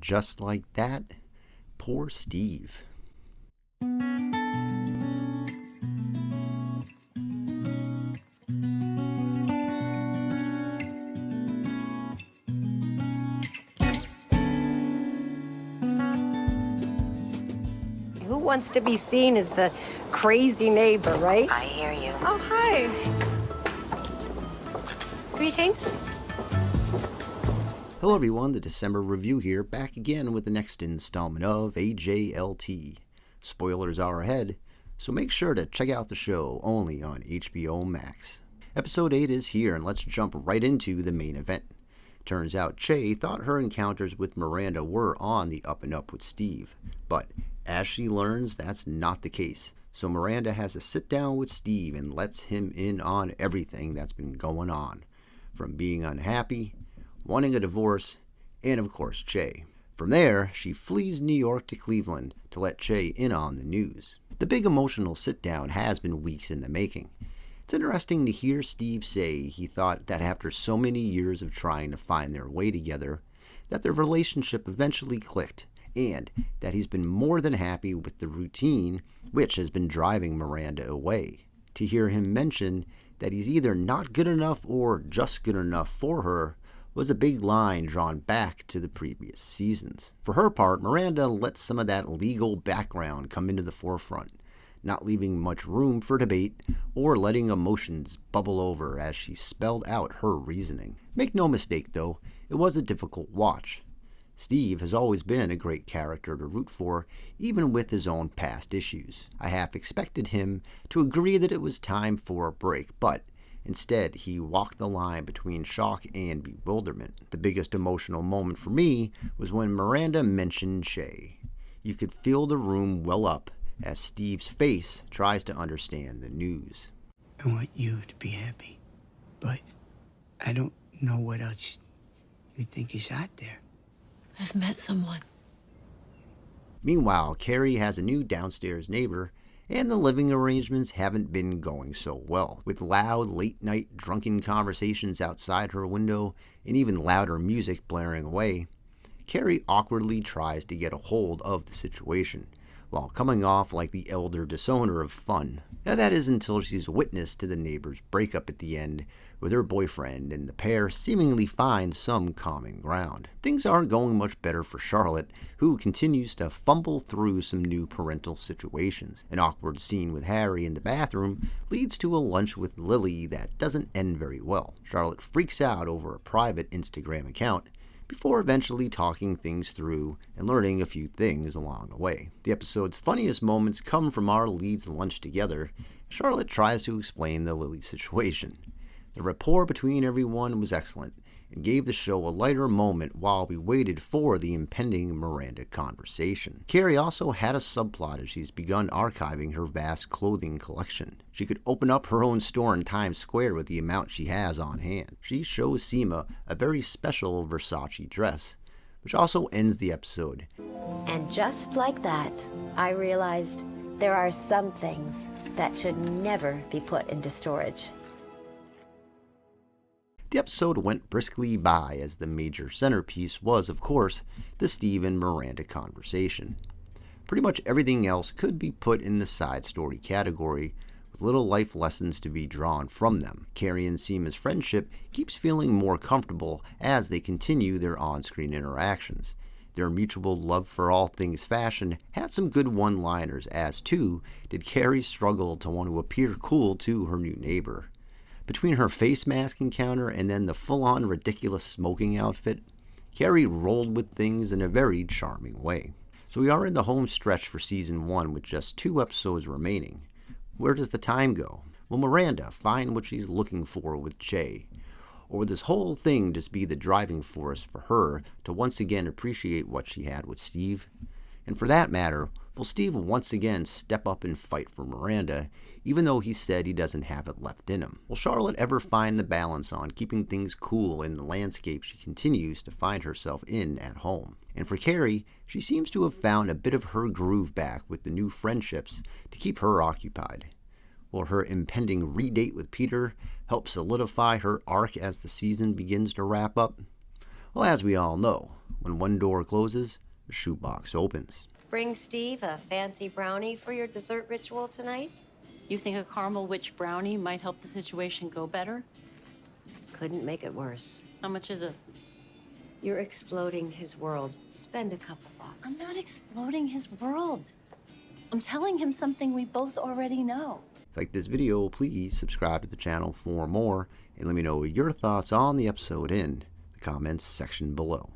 And just like that, poor Steve. Who wants to be seen as the crazy neighbor, right? I hear you. Oh, hi. Greetings. Hello everyone, the December review here, back again with the next installment of AJLT. Spoilers are ahead, so make sure to check out the show only on HBO Max. Episode 8 is here, and let's jump right into the main event. Turns out Che thought her encounters with Miranda were on the up and up with Steve, but as she learns, that's not the case. So Miranda has a sit down with Steve and lets him in on everything that's been going on, from being unhappy, wanting a divorce, and of course Che. From there, she flees New York to Cleveland to let Che in on the news. The big emotional sit-down has been weeks in the making. It's interesting to hear Steve say he thought that after so many years of trying to find their way together, that their relationship eventually clicked, and that he's been more than happy with the routine which has been driving Miranda away. To hear him mention that he's either not good enough or just good enough for her was a big line drawn back to the previous seasons. For her part, Miranda let some of that legal background come into the forefront, not leaving much room for debate or letting emotions bubble over as she spelled out her reasoning. Make no mistake though, it was a difficult watch. Steve has always been a great character to root for, even with his own past issues. I half expected him to agree that it was time for a break, but instead, he walked the line between shock and bewilderment. The biggest emotional moment for me was when Miranda mentioned Che. You could feel the room well up as Steve's face tries to understand the news. I want you to be happy, but I don't know what else you think is out there. I've met someone. Meanwhile, Carrie has a new downstairs neighbor, and the living arrangements haven't been going so well. With loud, late-night drunken conversations outside her window and even louder music blaring away, Carrie awkwardly tries to get a hold of the situation, while coming off like the elder disowner of fun. Now that is until she's witness to the neighbor's breakup at the end with her boyfriend, and the pair seemingly find some common ground. Things aren't going much better for Charlotte, who continues to fumble through some new parental situations. An awkward scene with Harry in the bathroom leads to a lunch with Lily that doesn't end very well. Charlotte freaks out over a private Instagram account, before eventually talking things through and learning a few things along the way. The episode's funniest moments come from our leads' lunch together. Charlotte tries to explain the Lily situation. The rapport between everyone was excellent and gave the show a lighter moment while we waited for the impending Miranda conversation. Carrie also had a subplot as she's begun archiving her vast clothing collection. She could open up her own store in Times Square with the amount she has on hand. She shows Seema a very special Versace dress, which also ends the episode. And just like that, I realized there are some things that should never be put into storage. The episode went briskly by as the major centerpiece was, of course, the Steve and Miranda conversation. Pretty much everything else could be put in the side story category, with little life lessons to be drawn from them. Carrie and Seema's friendship keeps feeling more comfortable as they continue their on-screen interactions. Their mutual love for all things fashion had some good one-liners, as too did Carrie's struggle to want to appear cool to her new neighbor. Between her face mask encounter and then the full-on ridiculous smoking outfit, Carrie rolled with things in a very charming way. So we are in the home stretch for Season 1 with just 2 episodes remaining. Where does the time go? Will Miranda find what she's looking for with Che? Or will this whole thing just be the driving force for her to once again appreciate what she had with Steve? And for that matter, will Steve once again step up and fight for Miranda, even though he said he doesn't have it left in him? Will Charlotte ever find the balance on keeping things cool in the landscape she continues to find herself in at home? And for Carrie, she seems to have found a bit of her groove back with the new friendships to keep her occupied. Will her impending redate with Peter help solidify her arc as the season begins to wrap up? Well, as we all know, When one door closes, the shoebox opens. Bring Steve a fancy brownie for your dessert ritual tonight? You think a caramel witch brownie might help the situation go better? Couldn't make it worse. How much is it? You're exploding his world. Spend a couple bucks. I'm not exploding his world. I'm telling him something we both already know. If you like this video, please subscribe to the channel for more, and let me know your thoughts on the episode in the comments section below.